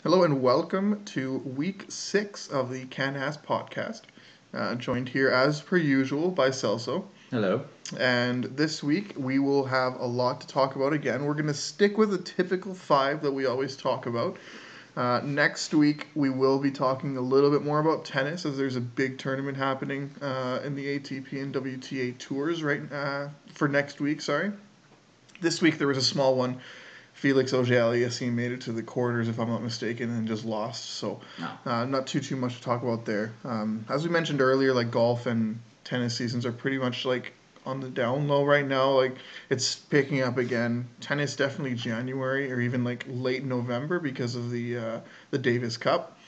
Hello and welcome to week 6 of the Can-Ask podcast. Joined here as per usual by Celso. Hello. And this week we will have a lot to talk about again. We're going to stick with the typical 5 that we always talk about. Next week we will be talking a little bit more about tennis as there's a big tournament happening in the ATP and WTA tours for next week. This week there was a small one. Felix Auger-Aliassime made it to the quarters, if I'm not mistaken, and just lost. So, not too much to talk about there. As we mentioned earlier, like golf and tennis seasons are pretty much like on the down low right now. Like it's picking up again. Tennis definitely January or even like late November because of the Davis Cup,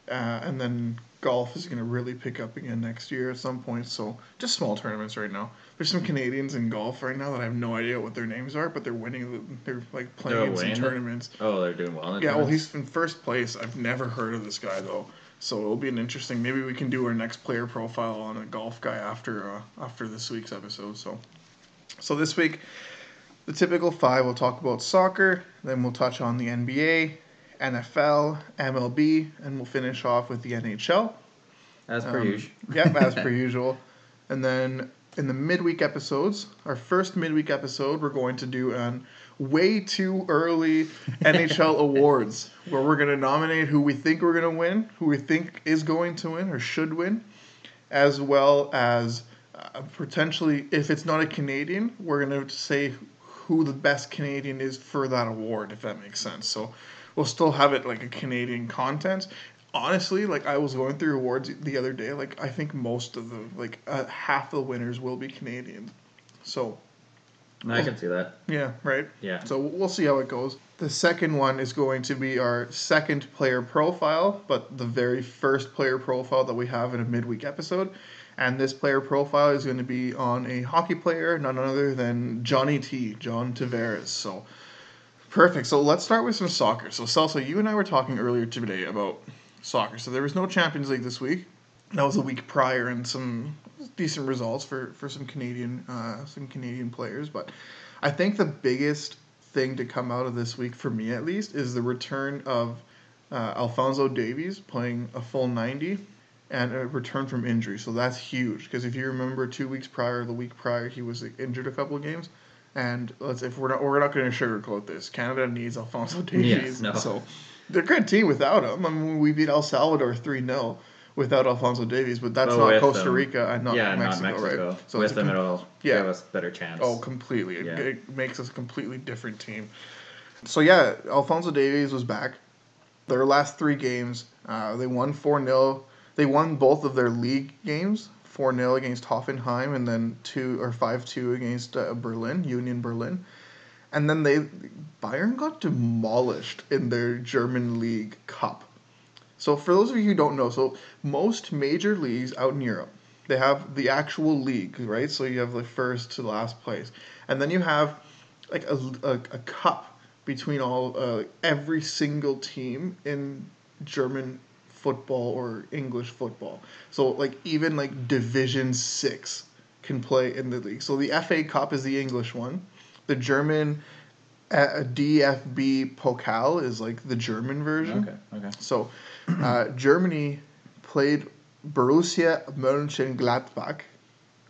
and then golf is going to really pick up again next year at some point. So just small tournaments right now. There's some Canadians in golf right now that I have no idea what their names are, but they're winning. They're like playing in some tournaments. Oh, they're doing well. Yeah, well, he's in first place. I've never heard of this guy though, so it'll be an interesting. Maybe we can do our next player profile on a golf guy after this week's episode. So this week, the typical 5. We'll talk about soccer, then we'll touch on the NBA, NFL, MLB, and we'll finish off with the NHL. As per usual. Yep, as per usual. And then in the midweek episodes, our first midweek episode, we're going to do an way too early NHL awards, where we're going to nominate who we think we're going to win, who we think is going to win or should win, as well as potentially, if it's not a Canadian, we're going to say who the best Canadian is for that award, if that makes sense. So we'll still have it like a Canadian content. Honestly, like I was going through awards the other day, like I think most of the half the winners will be Canadian. So I can see that. Yeah, right? Yeah. So we'll see how it goes. The second one is going to be our second player profile, but the very first player profile that we have in a midweek episode. And this player profile is going to be on a hockey player, none other than Johnny T, John Tavares. So perfect. So let's start with some soccer. So Celso, you and I were talking earlier today about soccer. So there was no Champions League this week. That was a week prior, and some decent results for some Canadian players. But I think the biggest thing to come out of this week, for me at least, is the return of Alphonso Davies playing a full 90 and a return from injury. So that's huge because if you remember 2 weeks prior, the week prior, he was injured a couple of games. And we're not going to sugarcoat this. Canada needs Alphonso Davies. Yes, no. So they're a good team without him. I mean, we beat El Salvador 3-0 without Alphonso Davies, but that's not Costa Rica and not Mexico, right? So with them, it'll give us a better chance. Oh, completely. Yeah. It makes us a completely different team. So yeah, Alphonso Davies was back. Their last 3 games, they won 4-0. They won both of their league games, 4-0 against Hoffenheim and then 5-2 against Union Berlin. And then Bayern got demolished in their German League Cup. So for those of you who don't know, so most major leagues out in Europe, they have the actual league, right? So you have the first to last place. And then you have like a cup between every single team in German football or English football. So like even like Division 6 can play in the league. So the FA Cup is the English one. The German DFB Pokal is like the German version. Okay. So Germany played Borussia Mönchengladbach.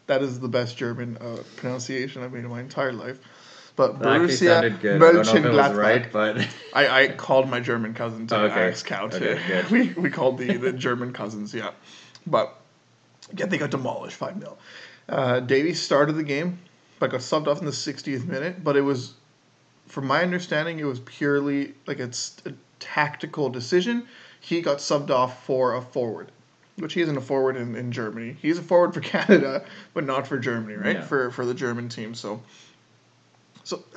That is the best German pronunciation I've made in my entire life. But Borussia Mönchengladbach. Right, but I called my German cousin to ask how to. Okay, good. We called the German cousins, yeah. But yeah, they got demolished 5-0. Davies started the game, but got subbed off in the 60th minute. But it was, from my understanding, it was purely like a tactical decision. He got subbed off for a forward, which he isn't a forward in Germany. He's a forward for Canada, but not for Germany, right? Yeah. For the German team. So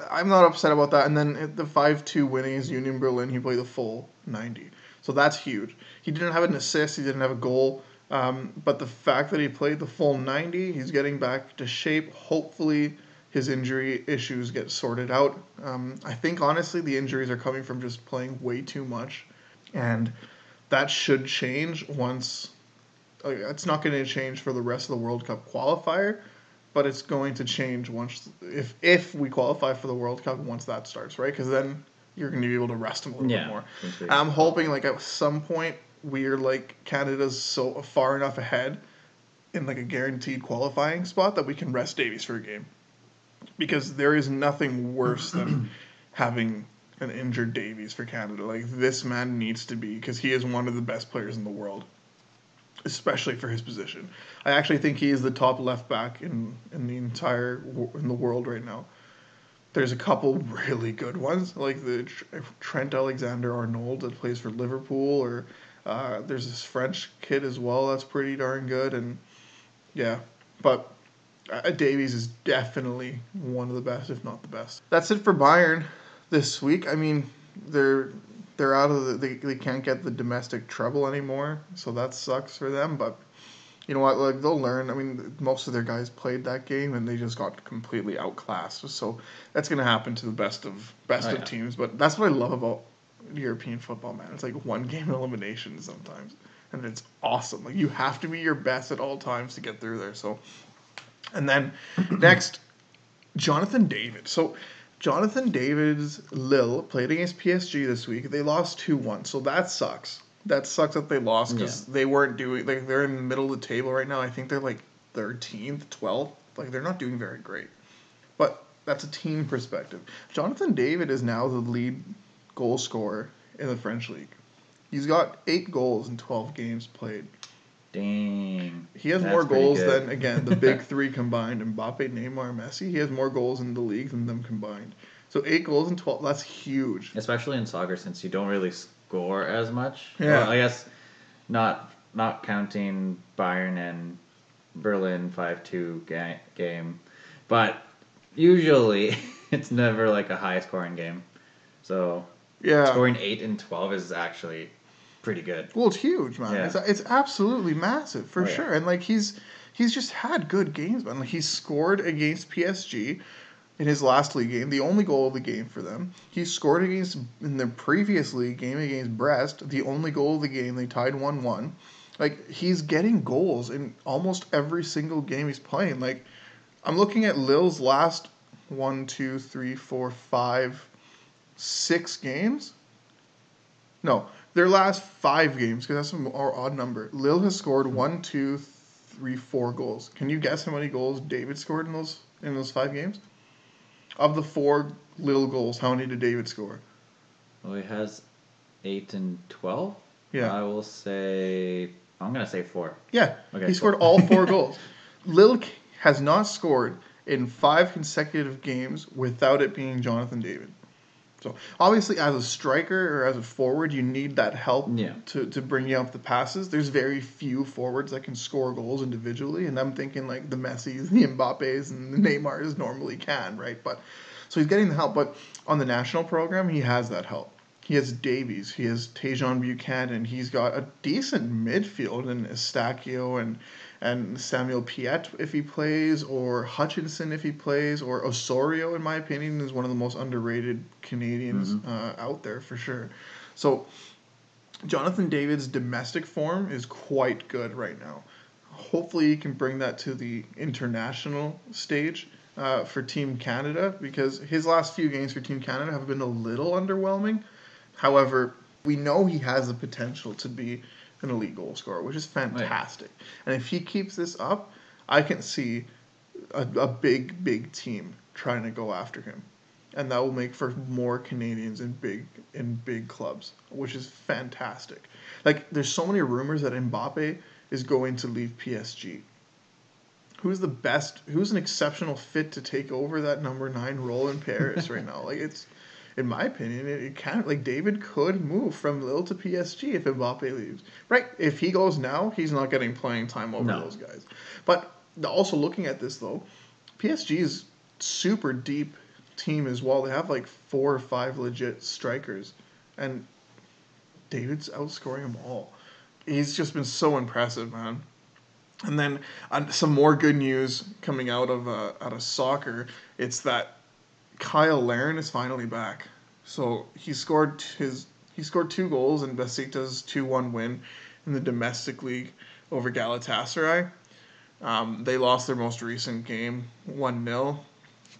I'm not upset about that. And then at the 5-2 winning is Union Berlin. He played the full 90. So that's huge. He didn't have an assist. He didn't have a goal. But the fact that he played the full 90, he's getting back to shape. Hopefully his injury issues get sorted out. I think, honestly, the injuries are coming from just playing way too much. And that should change once... it's not going to change for the rest of the World Cup qualifier, but it's going to change once if we qualify for the World Cup once that starts, right? Because then you're going to be able to rest him a little bit more. Completely. I'm hoping like at some point we're like Canada's so far enough ahead in like a guaranteed qualifying spot that we can rest Davies for a game, because there is nothing worse than having an injured Davies for Canada. Like, this man needs to be, because he is one of the best players in the world, especially for his position. I actually think he is the top left back in the world right now. There's a couple really good ones, like the Trent Alexander-Arnold that plays for Liverpool, or there's this French kid as well that's pretty darn good, and yeah, but Davies is definitely one of the best, if not the best. That's it for Bayern this week. I mean, they're out of they can't get the domestic treble anymore, so that sucks for them. But you know what? Like, they'll learn. I mean, most of their guys played that game, and they just got completely outclassed. So that's gonna happen to the best of teams. But that's what I love about European football, man. It's like one game elimination sometimes, and it's awesome. Like, you have to be your best at all times to get through there. So. And then next, Jonathan David. So Jonathan David's Lille played against PSG this week. They lost 2-1, so that sucks. That sucks that they lost, because they weren't doing, like, they're in the middle of the table right now. I think they're like 13th, 12th. Like, they're not doing very great. But that's a team perspective. Jonathan David is now the lead goal scorer in the French league. He's got 8 goals in 12 games played. Dang. He has more goals than, again, the big three combined. Mbappe, Neymar, Messi. He has more goals in the league than them combined. So 8 goals in 12, that's huge. Especially in soccer, since you don't really score as much. Yeah. Well, I guess not counting Bayern and Berlin 5-2 game. But usually it's never like a high scoring game. So scoring 8 in 12 is actually pretty good. Well, it's huge, man. Yeah. It's absolutely massive, for sure. Yeah. And like he's just had good games, man. Like, he scored against PSG in his last league game, the only goal of the game for them. He scored in the previous league game against Brest, the only goal of the game. They tied 1-1. Like, he's getting goals in almost every single game he's playing. Like, I'm looking at Lille's last 6 games. No, their last 5 games, because that's an odd number. Lille has scored 4 goals. Can you guess how many goals David scored in those 5 games? Of the 4 Lille goals, how many did David score? Well, he has 8 and 12. Yeah. I'm gonna say 4. Yeah. Okay, he scored all 4 goals. Lille has not scored in 5 consecutive games without it being Jonathan David. So, obviously, as a striker or as a forward, you need that help to bring you up the passes. There's very few forwards that can score goals individually, and I'm thinking like the Messis, the Mbappes, and the Neymars normally can, right? But so he's getting the help. But on the national program, he has that help. He has Davies. He has Tejan Buchanan. He's got a decent midfield in Eustáquio and Samuel Piet if he plays, or Hutchinson if he plays, or Osorio, in my opinion, is one of the most underrated Canadians out there for sure. So Jonathan David's domestic form is quite good right now. Hopefully he can bring that to the international stage for Team Canada, because his last few games for Team Canada have been a little underwhelming. However, we know he has the potential to be an elite goal scorer, which is fantastic. Right. And if he keeps this up, I can see a big team trying to go after him. And that will make for more Canadians in big clubs, which is fantastic. Like, there's so many rumors that Mbappe is going to leave PSG. Who's an exceptional fit to take over that number 9 role in Paris right now? Like, it's, in my opinion, it kind of, like, David could move from Lille to PSG if Mbappe leaves. Right, if he goes now, he's not getting playing time over those guys. But also looking at this, though, PSG is super deep team as well. They have like 4 or 5 legit strikers, and David's outscoring them all. He's just been so impressive, man. And then some more good news coming out of soccer. It's that Kyle Larin is finally back. So he scored 2 goals in Besiktas' 2-1 win in the domestic league over Galatasaray. They lost their most recent game 1-0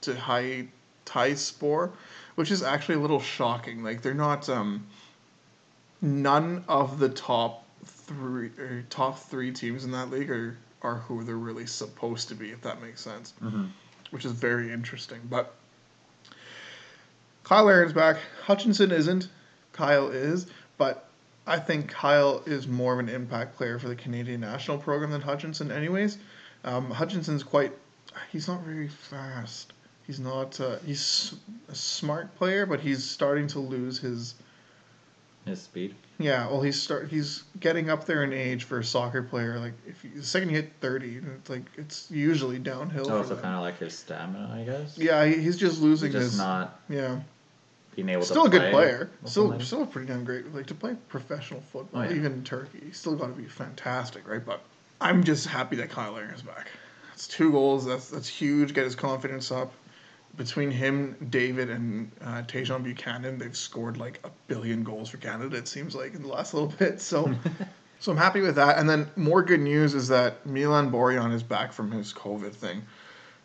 to Hatayspor, which is actually a little shocking. Like they're not none of the top three teams in that league are who they're really supposed to be, if that makes sense. Mm-hmm. Which is very interesting. But Kyle Aaron's back. Hutchinson isn't. Kyle is, but I think Kyle is more of an impact player for the Canadian national program than Hutchinson, anyways. Hutchinson's he's not very fast. He's not. He's a smart player, but he's starting to lose his speed. Yeah, well, he's getting up there in age for a soccer player. Like the second you hit 30, it's usually downhill. Oh, so kind of like his stamina, I guess. Yeah, he's just losing he's just his. Not. Yeah. Being able still to a good player. Still a pretty damn great. Like to play professional football, even in Turkey, he's still got to be fantastic, right? But I'm just happy that Kyle Aaron's back. That's 2 goals. That's huge. Get his confidence up. Between him, David, and Tajon Buchanan, they've scored like 1 billion goals for Canada, it seems like, in the last little bit. So I'm happy with that. And then more good news is that Milan Borjan is back from his COVID thing.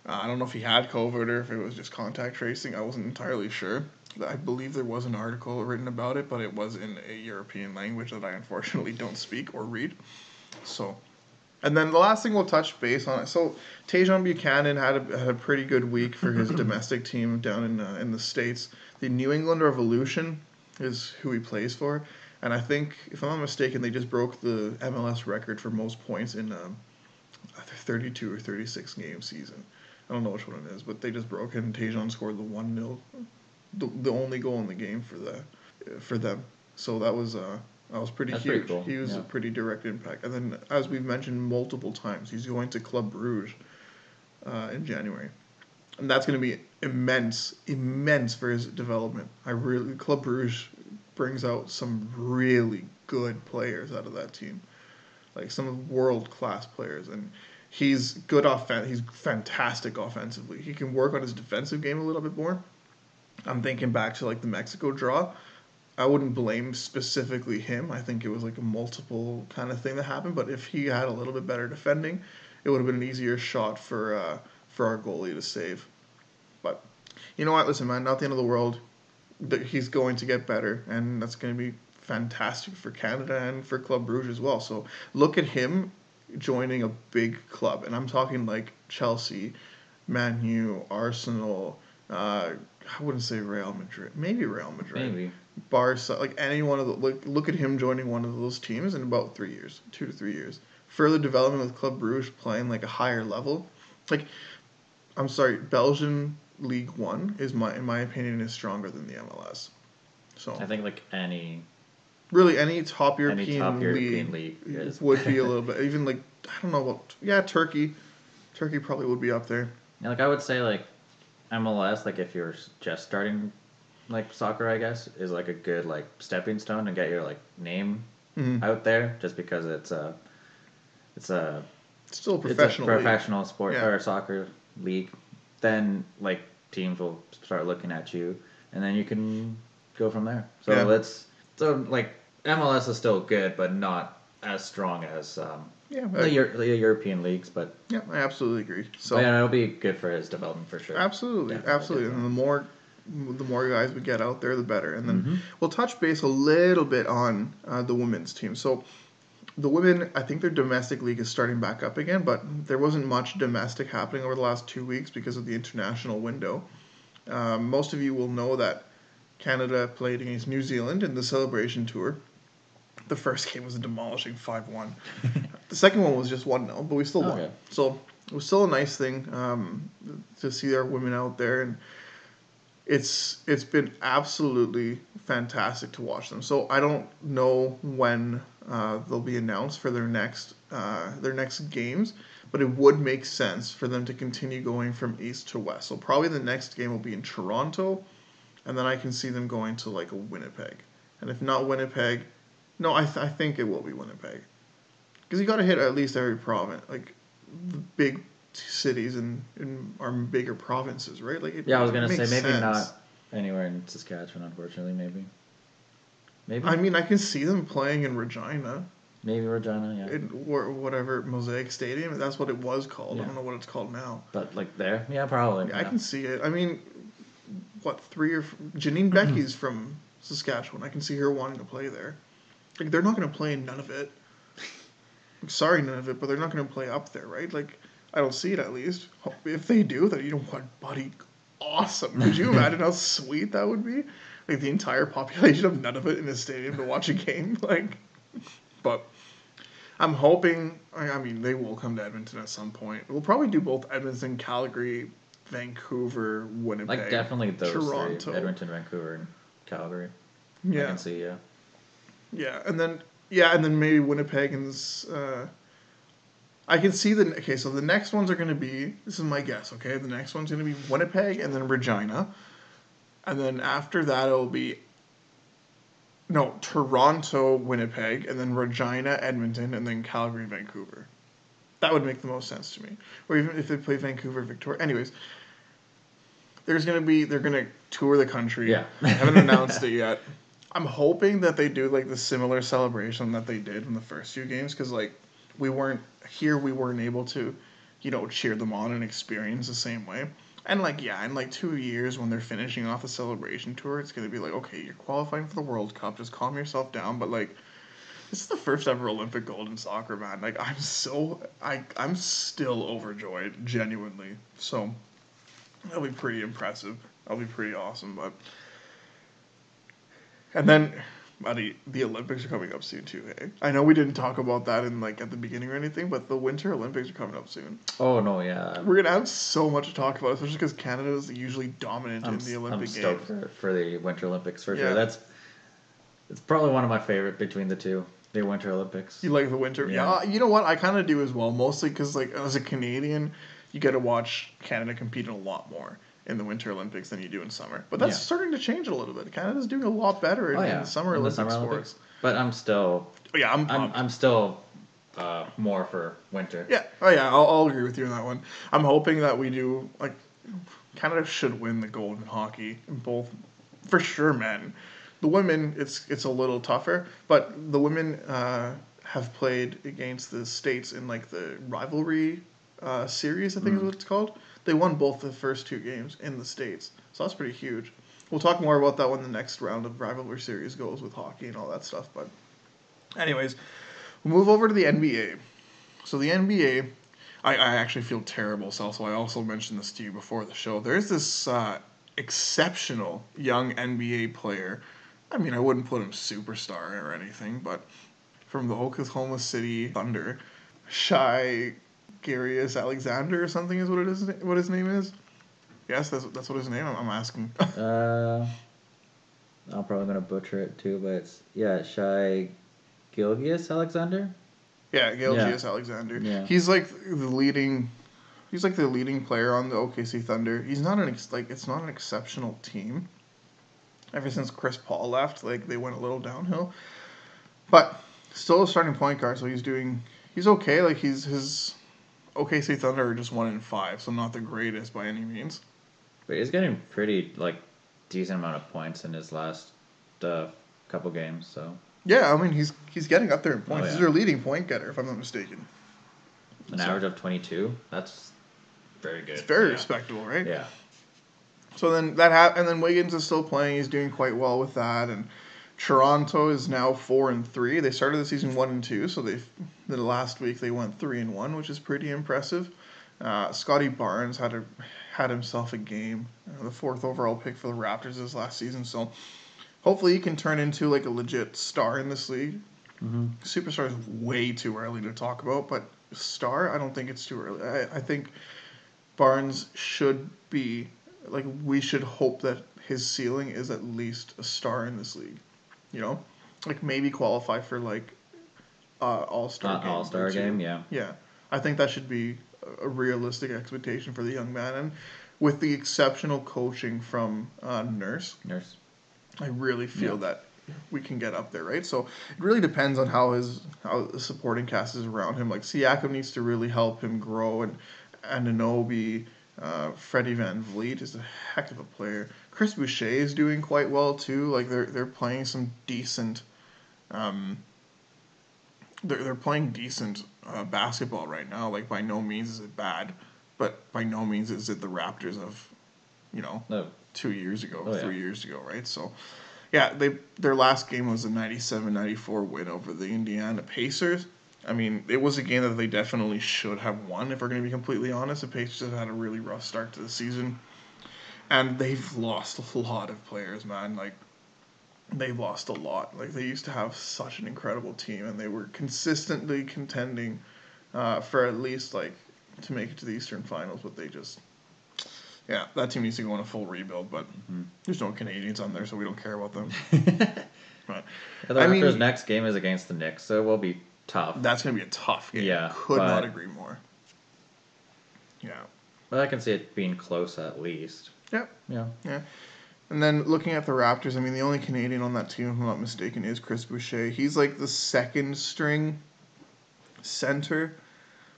I don't know if he had COVID or if it was just contact tracing. I wasn't entirely sure. I believe there was an article written about it, but it was in a European language that I unfortunately don't speak or read. So... And then the last thing we'll touch base on it. So Tajon Buchanan had a pretty good week for his domestic team down in the States. The New England Revolution is who he plays for. And I think, if I'm not mistaken, they just broke the MLS record for most points in either 32 or 36 game season. I don't know which one it is, but they just broke it, and Tajon scored the 1-0, the only goal in the game for them. So that was pretty That's huge. Pretty cool. He was a pretty direct impact. And then, as we've mentioned multiple times, he's going to Club Brugge in January. And that's going to be immense for his development. Club Brugge brings out some really good players out of that team. Like some world-class players. And he's good he's fantastic offensively. He can work on his defensive game a little bit more. I'm thinking back to like the Mexico draw. I wouldn't blame specifically him. I think it was like a multiple kind of thing that happened. But if he had a little bit better defending, it would have been an easier shot for our goalie to save. But you know what? Listen, man, not the end of the world. He's going to get better, and that's going to be fantastic for Canada and for Club Brugge as well. So look at him joining a big club, and I'm talking like Chelsea, Man U, Arsenal. I wouldn't say Real Madrid. Maybe Real Madrid. Maybe. Barca, like any one of the look at him joining one of those teams in about 3 years, 2 to 3 years. Further development with Club Brugge playing like a higher level. Like, I'm sorry, Belgian League One in my opinion, is stronger than the MLS. So I think like any top European league would be a little bit, even like I don't know what. Turkey probably would be up there. Yeah, like I would say like MLS, like if you're just starting like soccer, I guess, is like a good like stepping stone to get your like name out there, just because it's still a professional sport or soccer league. Then like teams will start looking at you, and then you can go from there. So like MLS is still good, but not as strong as the European leagues. But yeah, I absolutely agree. So it'll be good for his development for sure. Absolutely. And the more guys we get out there, the better. And then we'll touch base a little bit on the women's team. So the women, I think their domestic league is starting back up again, but there wasn't much domestic happening over the last 2 weeks because of the international window. Most of you will know that Canada played against New Zealand in the Celebration Tour. The first game was a demolishing 5-1. The second one was just 1-0, but we still won. Okay. So it was still a nice thing to see our women out there, and it's been absolutely fantastic to watch them. So I don't know when they'll be announced for their next games, but it would make sense for them to continue going from east to west. So probably the next game will be in Toronto, and then I can see them going to like a Winnipeg. And if not Winnipeg, no, I think it will be Winnipeg, because you got to hit at least every province, like the big cities in our bigger provinces, right? Like I was gonna say maybe sense. Not anywhere in Saskatchewan, unfortunately. Maybe. I mean, I can see them playing in Regina. Maybe Regina, yeah. Or whatever, Mosaic Stadium. That's what it was called. Yeah. I don't know what it's called now. But like there, yeah, probably. Yeah, I can see it. I mean, Janine Becky's from Saskatchewan. I can see her wanting to play there. Like, they're not going to play in none of it. I'm sorry, none of it, but they're not going to play up there, right? Like, I don't see it at least. If they do, then you know what, buddy, awesome. Could you imagine how sweet that would be? Like, the entire population of none of it in a stadium to watch a game, like. But I'm hoping. I mean, they will come to Edmonton at some point. We'll probably do both Edmonton, Calgary, Vancouver, Winnipeg, Like, definitely those Toronto. three. Edmonton, Vancouver, and Calgary. Yeah. I can see, yeah. Yeah, and then maybe Winnipeg and I can see so the next ones are going to be, this is my guess, okay? The next one's going to be Winnipeg and then Regina. And then after that it'll be Toronto, Winnipeg, and then Regina, Edmonton, and then Calgary, Vancouver. That would make the most sense to me. Or even if they play Vancouver, Victoria. Anyways, they're going to tour the country. Yeah. I haven't announced it yet. I'm hoping that they do like the similar celebration that they did in the first few games, because like we weren't able to, cheer them on and experience the same way. And like in like 2 years when they're finishing off the celebration tour, it's gonna be like, okay, you're qualifying for the World Cup, just calm yourself down. But like, this is the first ever Olympic gold in soccer, man. Like I'm still overjoyed, genuinely. So that'll be pretty impressive. That'll be pretty awesome, but. And then, buddy, the Olympics are coming up soon too. Hey, I know we didn't talk about that in like at the beginning or anything, but the Winter Olympics are coming up soon. Oh no, yeah. We're gonna have so much to talk about, especially because Canada is usually dominant in the Olympic Games. I'm stoked for the Winter Olympics for sure. It's probably one of my favorite between the two. The Winter Olympics. You like the winter? Yeah. You know what? I kind of do as well, mostly because like as a Canadian, you get to watch Canada compete a lot more in the Winter Olympics than you do in summer. But that's starting to change a little bit. Canada's doing a lot better in the Summer Olympic sports. But I'm still. Yeah, I'm still more for winter. Yeah. Oh yeah, I'll agree with you on that one. I'm hoping that we do like Canada should win the gold in hockey in both, for sure, men. The women, it's a little tougher, but the women have played against the States in like the rivalry series, I think is what it's called. They won both the first 2 games in the States, so that's pretty huge. We'll talk more about that when the next round of rivalry series goes with hockey and all that stuff. But anyways, we'll move over to the NBA. So the NBA, I actually feel terrible, so I also mentioned this to you before the show. There's this exceptional young NBA player. I mean, I wouldn't put him superstar or anything, but from the Oklahoma City Thunder, Garius Alexander or something is what his name is. Yes, that's what his name. I'm asking. I'm probably gonna butcher it too, but it's Shai Gilgeous Alexander. Yeah, Gilgeous Alexander. Yeah. He's like the leading player on the OKC Thunder. He's not it's not an exceptional team. Ever since Chris Paul left, like they went a little downhill. But still a starting point guard, so he's okay. Like his OKC Thunder are just 1-5, so not the greatest by any means. But he's getting pretty decent amount of points in his last couple games. So yeah, I mean he's getting up there in points. He's their leading point getter, if I'm not mistaken. An average of 22. That's very good. It's very respectable, right? Yeah. So then and then Wiggins is still playing. He's doing quite well with that, and Toronto is now 4-3. They started the season 1-2, so the last week they went 3-1, which is pretty impressive. Scotty Barnes had himself a game, the 4th overall pick for the Raptors this last season. So hopefully he can turn into like a legit star in this league. Mm-hmm. Superstar is way too early to talk about, but star, I don't think it's too early. I think Barnes should be like, we should hope that his ceiling is at least a star in this league. You know, like maybe qualify for like All-Star game. All-Star game, yeah. Yeah, I think that should be a realistic expectation for the young man, and with the exceptional coaching from Nurse, I really feel that we can get up there, right? So it really depends on how the supporting cast is around him. Like Siakam needs to really help him grow, and Anunoby, Freddie Van Vliet is a heck of a player. Chris Boucher is doing quite well too. Like they're playing some decent, they're playing decent basketball right now. Like by no means is it bad, but by no means is it the Raptors of, No, 2 years ago, Oh, yeah. 3 years ago, right? So, yeah, their last game was a 97-94 win over the Indiana Pacers. I mean, it was a game that they definitely should have won, if we're going to be completely honest. The Pacers have had a really rough start to the season. And they've lost a lot of players, man. Like, they've lost a lot. Like, they used to have such an incredible team, and they were consistently contending for at least, like, to make it to the Eastern Finals, but they just... Yeah, that team needs to go on a full rebuild, but there's no Canadians on there, so we don't care about them. But The Raptors' next game is against the Knicks, so it will be tough. That's going to be a tough game. Yeah, Could not agree more. Yeah. But I can see it being close at least. Yep. Yeah. Yeah. And then looking at the Raptors, I mean, the only Canadian on that team, if I'm not mistaken, is Chris Boucher. He's like the second string center,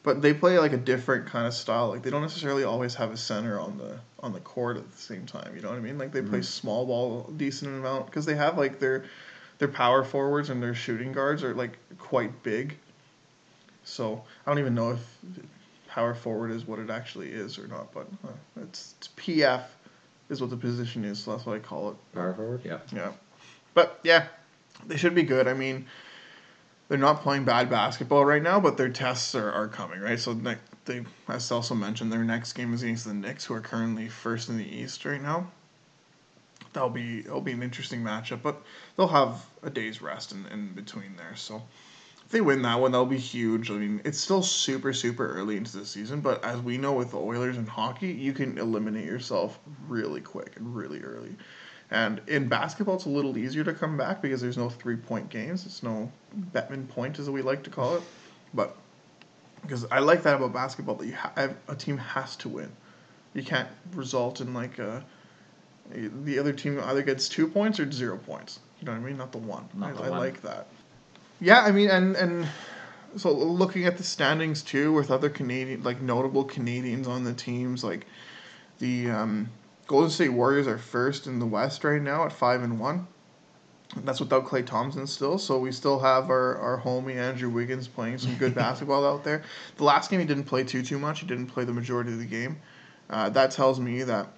but they play like a different kind of style. Like, they don't necessarily always have a center on the court at the same time. You know what I mean? Like, they play small ball a decent amount because they have like their power forwards and their shooting guards are like quite big. So I don't even know if power forward is what it actually is or not, but it's PF is what the position is, so that's what I call it. Power forward, yeah. Yeah. But yeah, they should be good. I mean, they're not playing bad basketball right now, but their tests are coming, right? So they, as also mentioned, their next game is against the Knicks, who are currently first in the East right now. It'll be an interesting matchup, but they'll have a day's rest in between there. So if they win that one, that'll be huge. I mean, it's still super, super early into the season, but as we know with the Oilers in hockey, you can eliminate yourself really quick and really early. And in basketball, it's a little easier to come back because there's no 3-point games. It's no Bettman point, as we like to call it. But because I like that about basketball, that a team has to win. You can't result in like the other team either gets 2 points or 0 points. You know what I mean? Not the one. I like that. Yeah, I mean, and so looking at the standings too, with other Canadian, like notable Canadians on the teams, like the Golden State Warriors are first in the West right now at 5-1. That's without Klay Thompson still, so we still have our homie Andrew Wiggins playing some good basketball out there. The last game he didn't play too much. He didn't play the majority of the game. That tells me that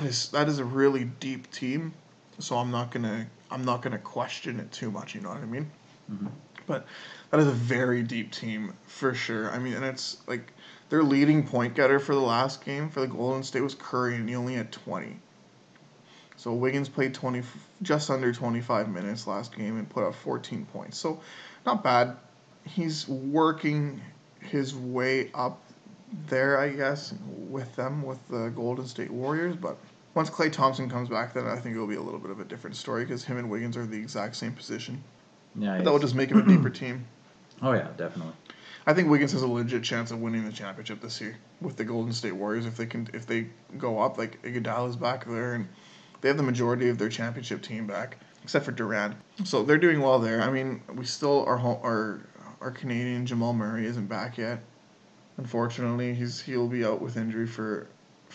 is a really deep team. So I'm not gonna question it too much. You know what I mean? Mm-hmm. But that is a very deep team for sure. I mean, and it's like their leading point getter for the last game for the Golden State was Curry, and he only had 20. So Wiggins played just under 25 minutes last game and put up 14 points. So not bad. He's working his way up there, I guess, with the Golden State Warriors. But once Klay Thompson comes back, then I think it'll be a little bit of a different story because him and Wiggins are the exact same position. Yeah, that will just make him a deeper team. Oh yeah, definitely. I think Wiggins has a legit chance of winning the championship this year with the Golden State Warriors if they go up. Like Iguodala's back there, and they have the majority of their championship team back, except for Durant. So they're doing well there. I mean, we still our Canadian Jamal Murray isn't back yet. Unfortunately, he'll be out with injury for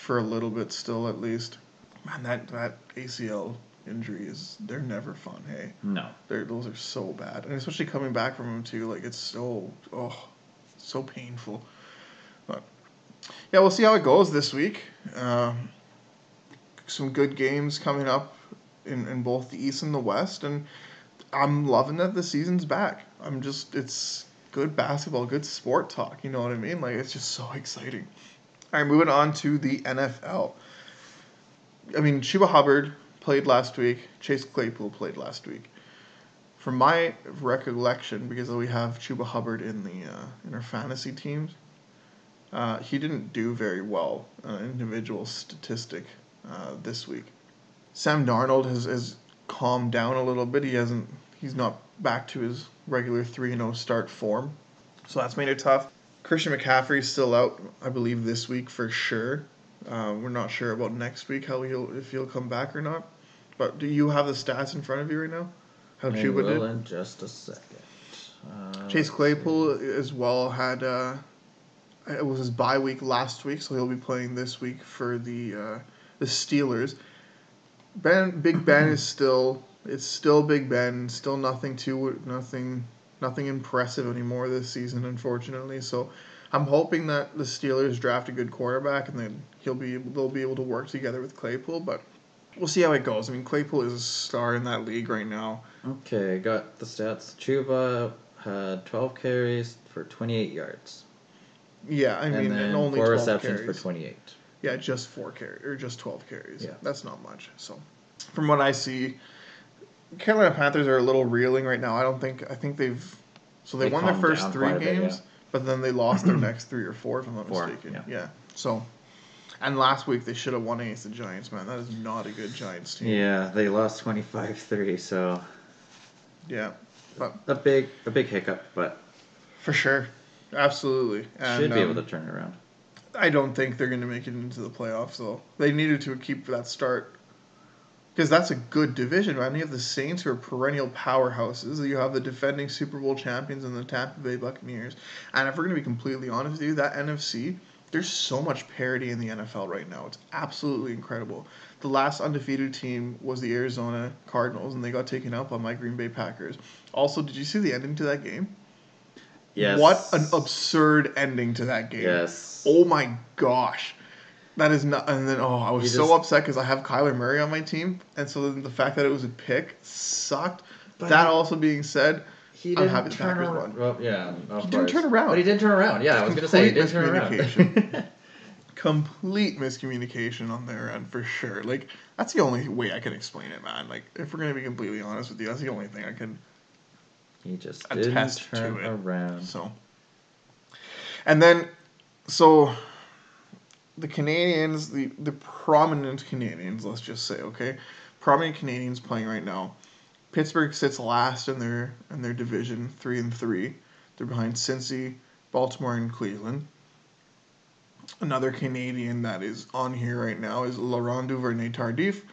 a little bit still at least. Man, that ACL injury they're never fun, hey? No. Those are so bad. And especially coming back from them too, like it's so painful. But yeah, we'll see how it goes this week. Some good games coming up in both the East and the West, and I'm loving that the season's back. It's good basketball, good sport talk, you know what I mean? Like, it's just so exciting. All right, moving on to the NFL. I mean, Chuba Hubbard played last week. Chase Claypool played last week. From my recollection, because we have Chuba Hubbard in our fantasy teams, he didn't do very well individual statistic this week. Sam Darnold has calmed down a little bit. He's not back to his regular 3-0 start form, so that's made it tough. Christian McCaffrey's still out, I believe, this week for sure. We're not sure about next week if he'll come back or not. But do you have the stats in front of you right now? How Chuba did? In just a second. Chase Claypool as well had it was his bye week last week, so he'll be playing this week for the Steelers. Big Ben is still Big Ben, still nothing impressive anymore this season, unfortunately. So I'm hoping that the Steelers draft a good quarterback and then they'll be able to work together with Claypool. But we'll see how it goes. I mean, Claypool is a star in that league right now. Okay, got the stats. Chuba had 12 carries for 28 yards. Yeah, I mean, and only 4 12 receptions carries. for 28. Yeah, just 4 carries or just 12 carries. Yeah. That's not much. So, from what I see, Carolina Panthers are a little reeling right now. I think they've. So they won their calmed first down 3 quite a bit, games, yeah. but then they lost their next 3 or 4, if I'm not 4, mistaken. yeah. So, and last week they should have won against the Giants, man. That is not a good Giants team. Yeah, they lost 25-3, so Yeah, but a big hiccup, but for sure, absolutely. And, should be able to turn it around. I don't think they're going to make it into the playoffs, though. They needed to keep that start. Because that's a good division, man. You have the Saints, who are perennial powerhouses. You have the defending Super Bowl champions and the Tampa Bay Buccaneers. And if we're going to be completely honest with you, that NFC, there's so much parity in the NFL right now. It's absolutely incredible. The last undefeated team was the Arizona Cardinals, and they got taken out by my Green Bay Packers. Also, did you see the ending to that game? Yes. What an absurd ending to that game. Yes. Oh my gosh. That is not. And then, I was so upset because I have Kyler Murray on my team. And so then the fact that it was a pick sucked. But that also being said, he I'm didn't happy the turn Packers around. won. Well, yeah, of He course. didn't turn around. But he did turn around. Yeah, I was going to say he did turn around. Miscommunication. Complete miscommunication on their end, for sure. Like, that's the only way I can explain it, man. Like, if we're going to be completely honest with you, that's the only thing I can He just attest didn't turn to it. around. So, and then, so the Canadians, the prominent Canadians, let's just say, okay, prominent Canadians playing right now. Pittsburgh sits last in their division, 3-3. They're behind Cincy, Baltimore, and Cleveland. Another Canadian that is on here right now is Laurent Duvernay-Tardif.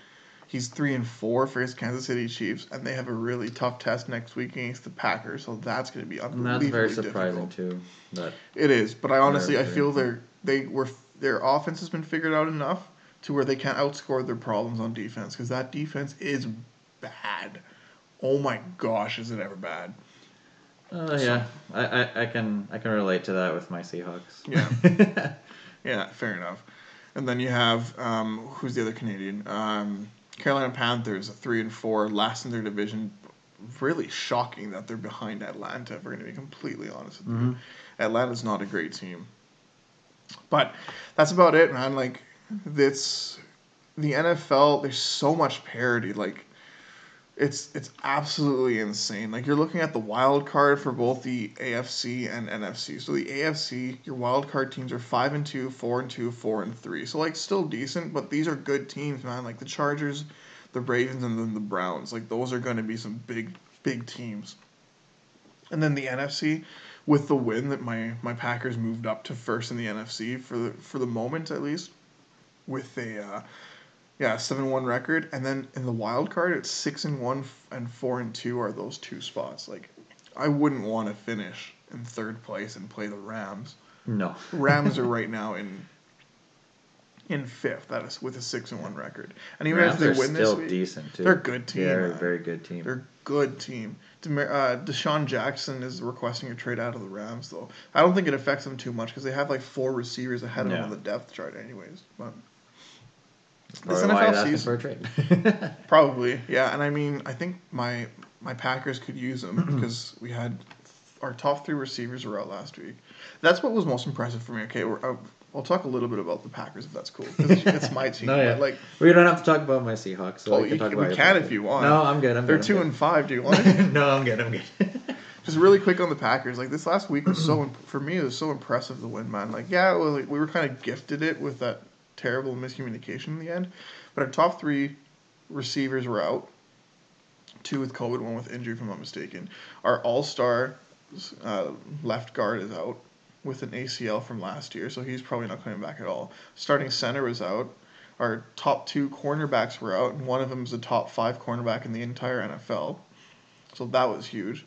He's 3-4 for his Kansas City Chiefs, and they have a really tough test next week against the Packers. So that's going to be unbelievably And that's very surprising difficult. too. That It is, but I They're feel their offense has been figured out enough to where they can't outscore their problems on defense, because that defense is bad. Oh my gosh, is it ever bad? Yeah, I can relate to that with my Seahawks. Yeah. Yeah, fair enough. And then you have who's the other Canadian? Carolina Panthers, 3-4, last in their division. Really shocking that they're behind Atlanta, if we're going to be completely honest with you. Atlanta's not a great team. But that's about it, man. Like, it's the NFL, there's so much parity. Like, it's absolutely insane. Like, you're looking at the wild card for both the AFC and NFC. So the AFC, your wild card teams are 5-2, 4-2, 4-3. So like still decent, but these are good teams, man. Like the Chargers, the Ravens, and then the Browns. Like those are going to be some big teams. And then the NFC, with the win that my Packers moved up to first in the NFC for the moment at least, with a 7-1 record, and then in the wild card, it's 6-1 and 4-2 are those 2 spots. Like, I wouldn't want to finish in third place and play the Rams. No, Rams are right now in fifth. That is with a 6-1 record, and even Rams if they are win this still week, decent too. they're a good team. They're man. a very good team. They're a good team. Deshaun Jackson is requesting a trade out of the Rams, though. I don't think it affects them too much because they have like 4 receivers ahead of them on the depth chart, anyways. But this NFL season for a trade. Probably, yeah. And I mean, I think my Packers could use them because we had our top 3 receivers were out last week. That's what was most impressive for me. Okay, I'll talk a little bit about the Packers if that's cool. 'Cause it's my team. No, yeah. But like, we don't have to talk about my Seahawks. So we can if you want. No, I'm good. They're 2-5. Do you want it? No, I'm good. Just really quick on the Packers. Like this last week was for me, it was so impressive to win, man. Like we were kind of gifted it with that terrible miscommunication in the end, but our top 3 receivers were out. 2 with COVID, 1 with injury, if I'm not mistaken. Our all-star left guard is out with an ACL from last year, so he's probably not coming back at all. Starting center was out. Our top 2 cornerbacks were out, and one of them is the top 5 cornerback in the entire NFL. So that was huge.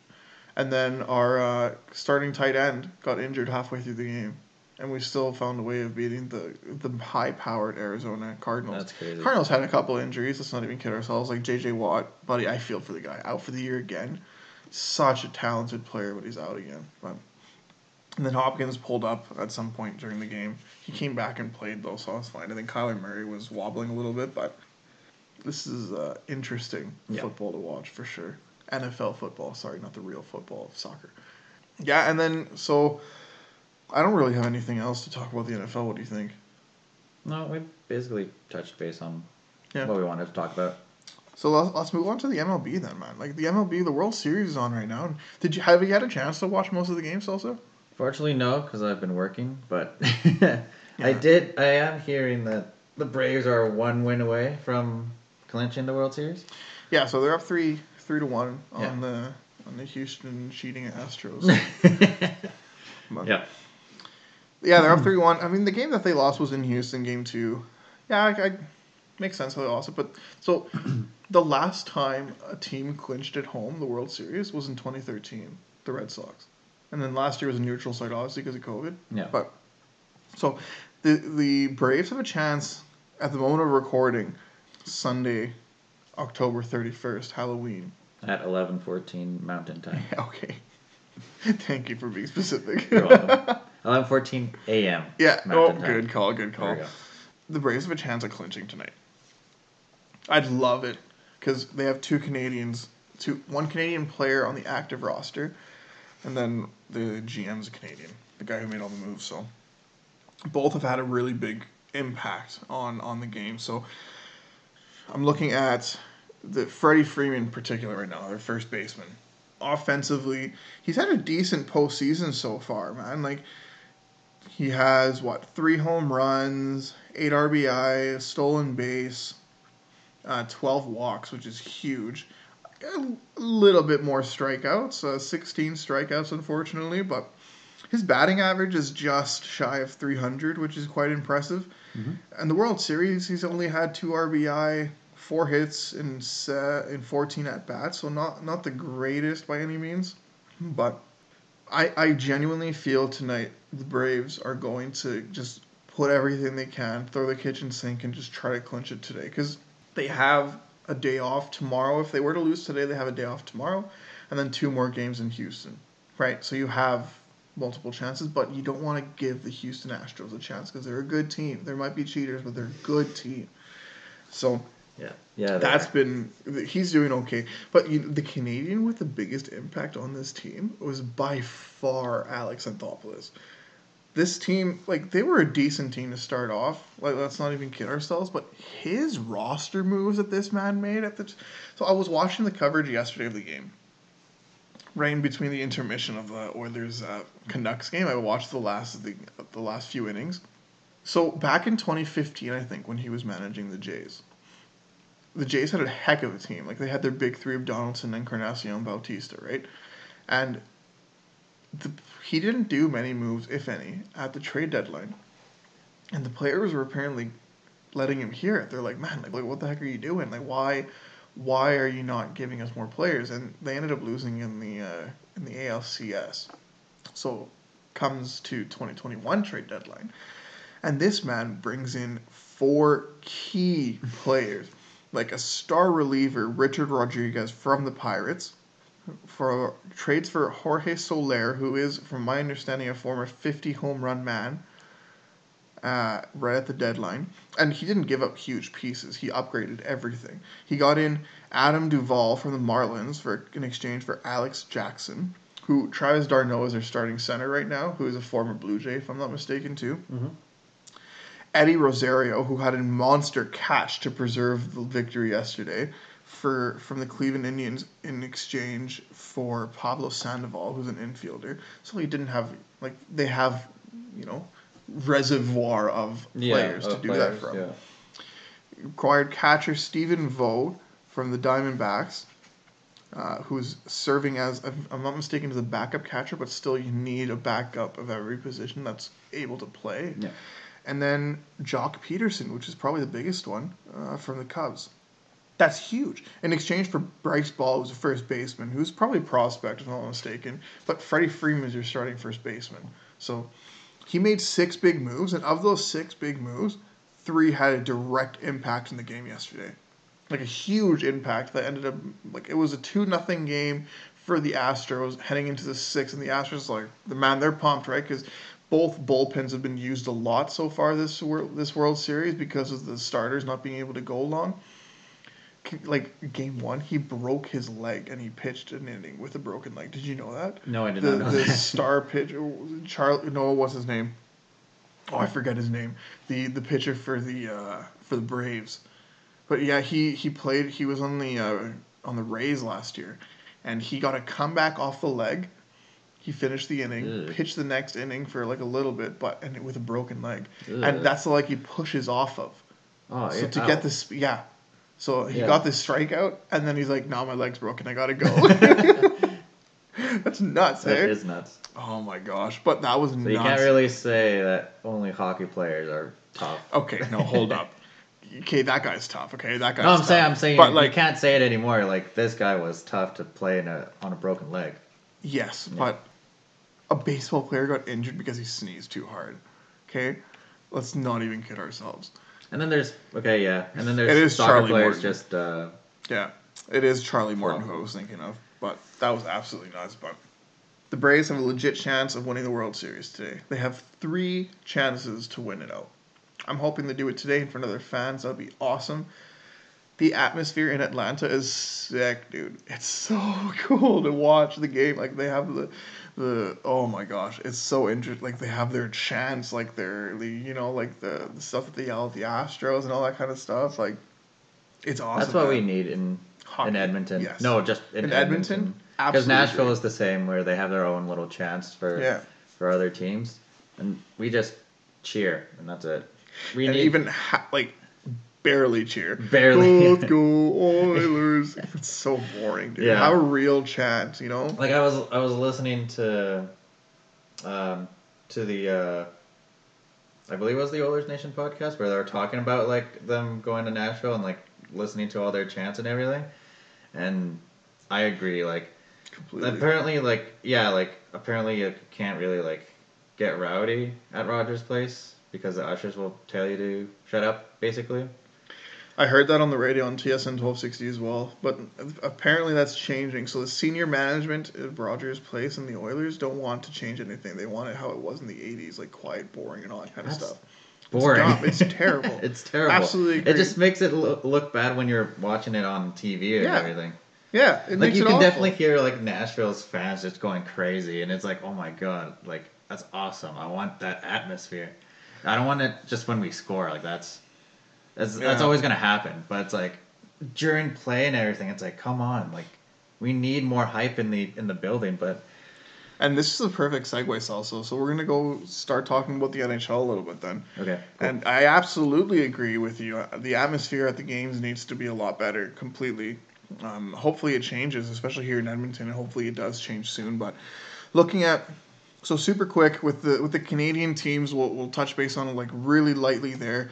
And then our starting tight end got injured halfway through the game. And we still found a way of beating the high-powered Arizona Cardinals. That's crazy. Cardinals had a couple injuries. Let's not even kid ourselves. Like J.J. Watt, buddy, I feel for the guy. Out for the year again. Such a talented player, but he's out again. And then Hopkins pulled up at some point during the game. He came back and played, though, so I was fine. I think Kyler Murray was wobbling a little bit, but This is interesting football to watch for sure. NFL football, sorry, not the real football of soccer. Yeah, and then so I don't really have anything else to talk about the NFL. What do you think? No, we basically touched base on Yeah. what we wanted to talk about. So let's move on to the MLB then, man. Like the MLB, the World Series is on right now. Have you had a chance to watch most of the games also? Fortunately, no, because I've been working. But Yeah. I am hearing that the Braves are 1 win away from clinching the World Series. Yeah, so they're up 3-1 on the Houston cheating Astros. Yeah. Yeah, they're up 3-1. I mean, the game that they lost was in Houston, game 2. Yeah, I makes sense how they lost it. But so the last time a team clinched at home the World Series was in 2013, the Red Sox, and then last year was a neutral site, obviously because of COVID. Yeah. But so the Braves have a chance at the moment of recording, Sunday, October 31st, Halloween. At 11:14 Mountain Time. Okay. Thank you for being specific. You're welcome. 11:14 a.m. Yeah. Mountain Oh, Time. good call. Good There call. we go. The Braves have a chance at clinching tonight. I'd love it because they have one Canadian player on the active roster, and then the GM's a Canadian, the guy who made all the moves. So both have had a really big impact on the game. So I'm looking at the Freddie Freeman in particular right now, their first baseman. Offensively, he's had a decent postseason so far, man. Like he has 3 home runs, 8 RBI, a stolen base, 12 walks, which is huge. A little bit more strikeouts, 16 strikeouts, unfortunately, but his batting average is just shy of 300, which is quite impressive. Mm-hmm. And the World Series, he's only had 2 RBI, 4 hits in 14 at bats, so not the greatest by any means. But I genuinely feel tonight the Braves are going to just put everything they can, throw the kitchen sink, and just try to clinch it today. Because they have a day off tomorrow. If they were to lose today, they have a day off tomorrow, and then 2 more games in Houston. Right? So you have multiple chances, but you don't want to give the Houston Astros a chance because they're a good team. There might be cheaters, but they're a good team. So he's doing okay. But the Canadian with the biggest impact on this team was by far Alex Anthopoulos. This team, they were a decent team to start off. Let's not even kid ourselves. But his roster moves that this man made so I was watching the coverage yesterday of the game. Right in between the intermission of the Oilers Canucks game, I watched the last few innings. So back in 2015, I think, when he was managing the Jays had a heck of a team. They had their big 3 of Donaldson, Encarnacion, Bautista, right? And he didn't do many moves, if any, at the trade deadline. And the players were apparently letting him hear it. They're like, man, what the heck are you doing? Why are you not giving us more players? And they ended up losing in the ALCS. So comes to 2021 trade deadline. And this man brings in 4 key players. A star reliever, Richard Rodriguez from the Pirates, for trades for Jorge Soler, who is, from my understanding, a former 50 home run man, right at the deadline. And he didn't give up huge pieces. He upgraded everything. He got in Adam Duvall from the Marlins in exchange for Alex Jackson, who Travis d'Arnaud is their starting center right now, who is a former Blue Jay, if I'm not mistaken, too. Mm-hmm. Eddie Rosario, who had a monster catch to preserve the victory yesterday from the Cleveland Indians in exchange for Pablo Sandoval, who's an infielder. So he didn't have, they have, reservoir of players to do that from. Yeah. Acquired catcher Stephen Vogt from the Diamondbacks, who's serving as, if I'm not mistaken, as a backup catcher, but still you need a backup of every position that's able to play. Yeah. And then Jock Peterson, which is probably the biggest one, from the Cubs. That's huge. In exchange for Bryce Ball, who's a first baseman, who's probably a prospect, if I'm not mistaken. But Freddie Freeman is your starting first baseman. So he made 6 big moves, and of those 6 big moves, 3 had a direct impact in the game yesterday. A huge impact that ended up, it was a 2-0 game for the Astros heading into the 6th, and the Astros, they're pumped, right? Because both bullpens have been used a lot so far this World Series because of the starters not being able to go long. like game one, he broke his leg and he pitched an inning with a broken leg. Did you know that? No, I did not know The that. star pitcher, Charlie. No, what's his name? Oh, I forget his name. The pitcher for the Braves. But yeah, he played. He was on the Rays last year, and he got a comeback off the leg. He finished the inning, Ugh. pitched the next inning for like a little bit, and with a broken leg, Ugh. and that's the leg he pushes off of. Oh, So yeah. to get this, yeah. So he Yeah. got this strikeout, and then he's like, "Nah, my leg's broken. I gotta go." That's nuts, That eh? is nuts. Oh my gosh! But that was So nuts. you can't really say that only hockey players are tough. Okay, no, hold up. Okay, that guy's tough. Okay, that guy's No, tough. I'm saying, but you can't say it anymore. Like this guy was tough to play on a broken leg. yes, Yeah. but a baseball player got injured because he sneezed too hard. Okay, let's not even kid ourselves. And then there's and then It there's is soccer Charlie players Morton. just Yeah, it is Charlie Morton Wow. who I was thinking of, but that was absolutely nuts. But the Braves have a legit chance of winning the World Series today. They have 3 chances to win it out. I'm hoping they do it today in front of their fans. That would be awesome. The atmosphere in Atlanta is sick, dude. It's so cool to watch the game. Like they have the oh my gosh, it's so interesting. Like they have their chants, like like the stuff that they yell at the Astros and all that kind of stuff. Like it's awesome. that's what man. we need in Hockey, Edmonton. yes. No, just in Edmonton? Because Absolutely Nashville agree. is the same, where they have their own little chants Yeah. for other teams, and we just cheer, and that's it. We And need even like barely cheer. Barely. Let's go Oilers. It's so boring, dude. Yeah. Have a real chant, you know? like I was listening to the I believe it was the Oilers Nation podcast where they were talking about like them going to Nashville and like listening to all their chants and everything, and I agree. Like Completely. apparently, apparently you can't really like get rowdy at Rogers Place because the ushers will tell you to shut up, basically. I heard that on the radio on TSN 1260 as well, but apparently that's changing. So the senior management at Rogers Place and the Oilers don't want to change anything. They want it how it was in the 80s, like quiet, boring, and all that kind of That's stuff. Boring. It's dumb. It's terrible. It's terrible. Absolutely agree. It just makes it look bad when you're watching it on TV and Yeah. everything. Yeah, it Like makes you it can awful. definitely hear like Nashville's fans just going crazy, and it's like, oh my god, like that's awesome. I want that atmosphere. I don't want it just when we score. Like that's Yeah. always gonna happen. But it's like during play and everything, it's like, come on, like we need more hype in the building. But And this is a perfect segue, also. So we're gonna go start talking about the NHL a little bit then. okay, cool. And I absolutely agree with you. The atmosphere at the games needs to be a lot better, completely. Hopefully it changes, especially here in Edmonton, and hopefully it does change soon. But looking at super quick with the Canadian teams, we'll touch base on it like really lightly there.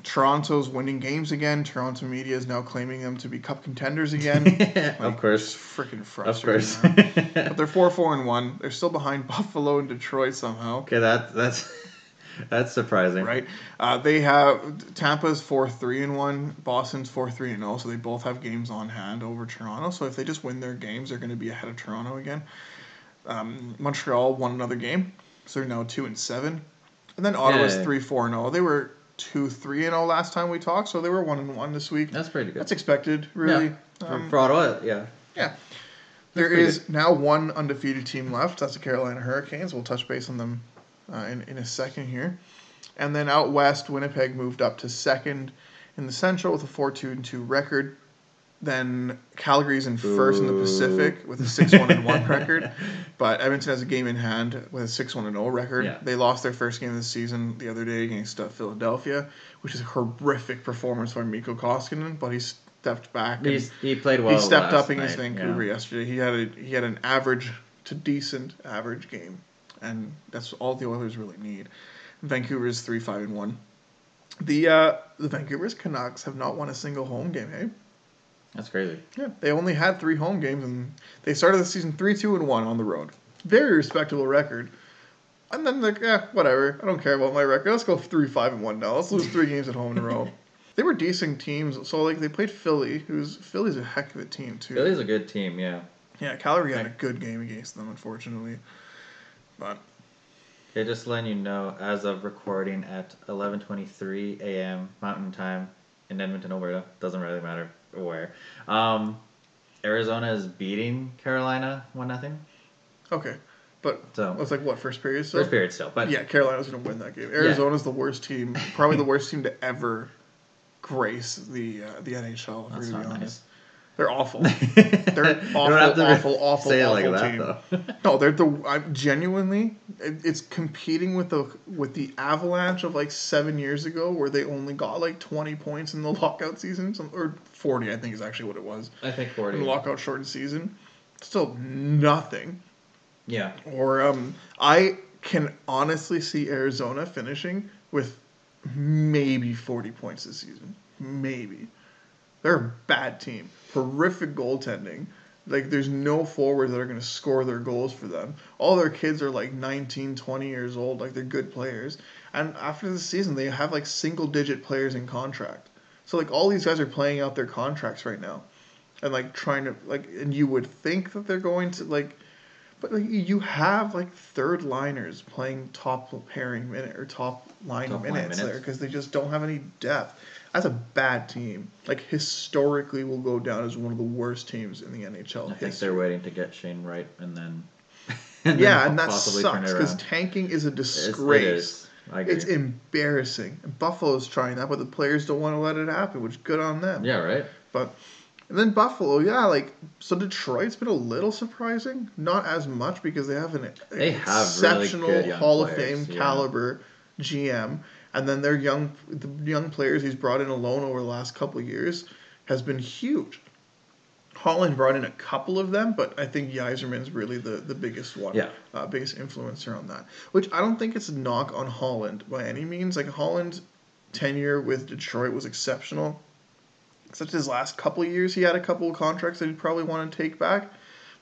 Toronto's winning games again. Toronto media is now claiming them to be cup contenders again. Of course. It's freaking Of frustrating. course. Man. But they're 4-4-1. They're still behind Buffalo and Detroit somehow. Okay, that's that's surprising. Right. They have Tampa's 4-3-1, Boston's 4-3-0, so they both have games on hand over Toronto. So if they just win their games, they're going to be ahead of Toronto again. Montreal won another game, so they're now 2-7, and then Ottawa's 3-4-0. They were 2-3-0 last time we talked, so they were 1-1 this week. That's pretty good. That's expected, really. Yeah. For Ottawa, yeah. Yeah. There is now one undefeated team left. That's the Carolina Hurricanes. We'll touch base on them in a second here. And then out west, Winnipeg moved up to second in the Central with a 4-2-2 record. Then Calgary's in first in the Pacific with a 6-1-1 record. But Edmonton has a game in hand with a 6-1-0 record. Yeah. They lost their first game of the season the other day against Philadelphia, which is a horrific performance by Mikko Koskinen, but he stepped back. He played well. He stepped last up against night, Vancouver yeah. yesterday. He had an average to decent average game, and that's all the Oilers really need. Vancouver is 3-5-1. The Vancouver's Canucks have not won a single home game, hey? That's crazy. Yeah, they only had 3 home games, and they started the season 3-2-1 on the road. Very respectable record. And then like, whatever. I don't care about my record. Let's go 3-5-1 now. Let's lose 3 games at home in a row. They were decent teams. So like they played Philly, Philly's a heck of a team too. Philly's a good team, yeah. Yeah, Calgary had a good game against them, unfortunately. But Okay, just letting you know, as of recording at 11:23 a.m. Mountain Time, in Edmonton, Alberta. Doesn't really matter where. Arizona is beating Carolina 1-0. Okay. But So it was like, what, first period still? first period still, but Yeah, Carolina's going to win that game. Arizona's the worst team, probably the worst team to ever grace the NHL, if that's we're going to not be honest. nice. They're awful. They're You don't have to awful say it like that, team. though. No, they're I'm genuinely. It's competing with the Avalanche of like 7 years ago, where they only got like 20 points in the lockout season, or 40, I think is actually what it was. I think 40. In the lockout shortened season, still nothing. Yeah. Or I can honestly see Arizona finishing with maybe 40 points this season, maybe. They're a bad team. Horrific goaltending. Like, there's no forwards that are going to score their goals for them. All their kids are like 19, 20 years old. Like, they're good players. And after the season, they have like single-digit players in contract. So, like, all these guys are playing out their contracts right now. And, like, trying to, like, and you would think that they're going to, like, but like, you have like third liners playing top pairing minute or top line minutes there because they just don't have any depth. That's a bad team. Like, historically, will go down as one of the worst teams in the NHL. I think they're waiting to get Shane Wright and then. And that sucks because tanking is a disgrace. It is. I agree. It's embarrassing. And Buffalo's trying that, but the players don't want to let it happen, which is good on them. Yeah, right. But. And then Buffalo, yeah, like, so Detroit's been a little surprising. Not as much because they have an exceptional really good Hall players, of Fame caliber GM. And then the young players he's brought in alone over the last couple of years has been huge. Holland brought in a couple of them, but I think Yzerman's really the biggest one. Yeah. Biggest influencer on that. Which I don't think it's a knock on Holland by any means. Like, Holland's tenure with Detroit was exceptional. Except his last couple of years, he had a couple of contracts that he'd probably want to take back.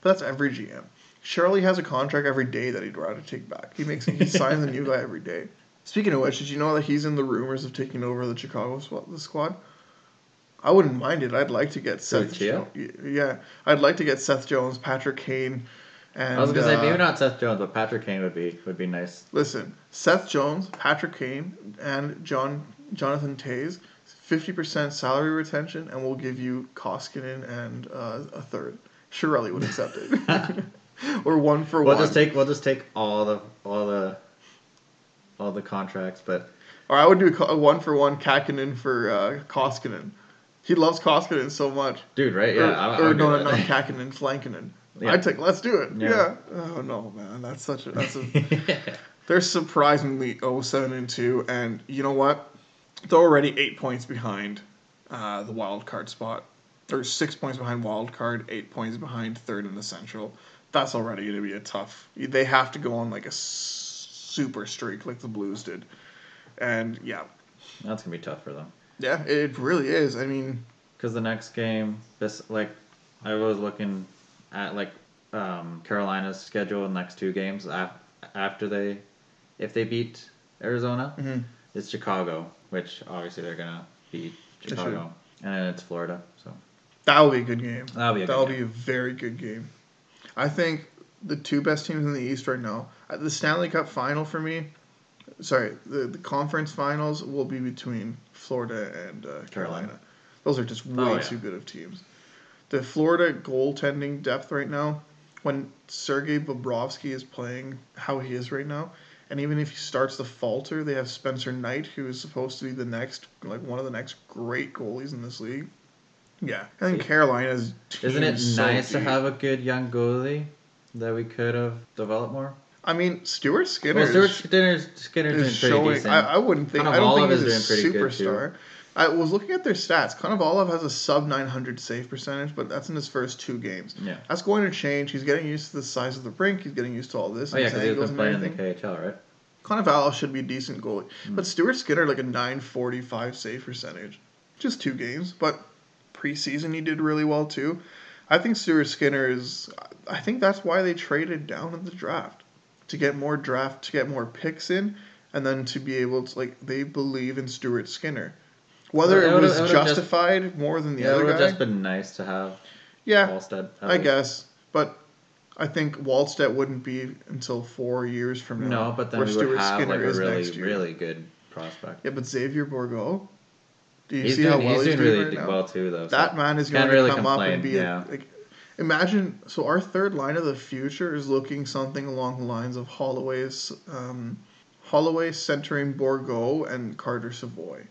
But that's every GM. Charlie has a contract every day that he'd rather take back. He signs a new guy every day. Speaking of which, did you know that he's in the rumors of taking over the Chicago squad? I wouldn't mind it. I'd like to get Seth Jones. Yeah, I'd like to get Seth Jones, Patrick Kane, and I was gonna say maybe not Seth Jones, but Patrick Kane would be nice. Listen, Seth Jones, Patrick Kane, and Jonathan Toews. 50% salary retention, and we'll give you Koskinen and a third. Chiarelli would accept it. Or one for one. We'll just take all the contracts, but. Or I would do a 1-for-1 Kakinen for Koskinen. He loves Koskinen so much. Dude, right? Yeah. Or no, not Kakinen, Flankinen. Yeah. Let's do it. Yeah. Oh no, man, that's a. They're surprisingly 0-7-2, and you know what? They're already 8 points behind the wild card spot. They're 6 points behind wild card, 8 points behind third in the Central. That's already going to be a tough. They have to go on like a super streak like the Blues did, and yeah, that's gonna be tough for them. Yeah, it really is. I mean, because the next game, I was looking at Carolina's schedule in the next two games after if they beat Arizona, it's Chicago. Which obviously they're gonna beat Chicago, and then it's Florida. So that'll be a good game. That'll be a very good game. I think the two best teams in the East right now, the Stanley Cup final for me. Sorry, the conference finals will be between Florida and Carolina. Those are just way too good of teams. The Florida goaltending depth right now, when Sergei Bobrovsky is playing how he is right now. And even if he starts to falter, they have Spencer Knight, who is supposed to be one of the next great goalies in this league. Yeah, I think Carolina's team. Isn't it nice to have a good young goalie that we could have developed more? I mean, Stuart Skinner. Skinner's doing pretty decent. I wouldn't think. I don't think he's a superstar. I was looking at their stats. Konovalov has a sub-900 save percentage, but that's in his first 2 games. Yeah. That's going to change. He's getting used to the size of the rink. He's getting used to all this. Oh, yeah, because he's been playing in the KHL, right? Konovalov should be a decent goalie. But Stuart Skinner, like a 945 save percentage. Just 2 games, but preseason he did really well, too. I think Stuart Skinner is... I think that's why they traded down in the draft. To get more picks in, and then to be able to, they believe in Stuart Skinner. Whether it was justified more than the other guy. It would have just been nice to have Wallstedt. I guess. But I think Wallstedt wouldn't be until 4 years from now. No, but then we would have a really good prospect. Yeah, but Xavier Bourgault, Do you He's see doing, how well he's he's doing really right now? well too, though. That So man is can't going to really come up and complain. be Yeah. imagine. So our third line of the future is looking something along the lines of Holloway centering Borgo and Carter Savoy.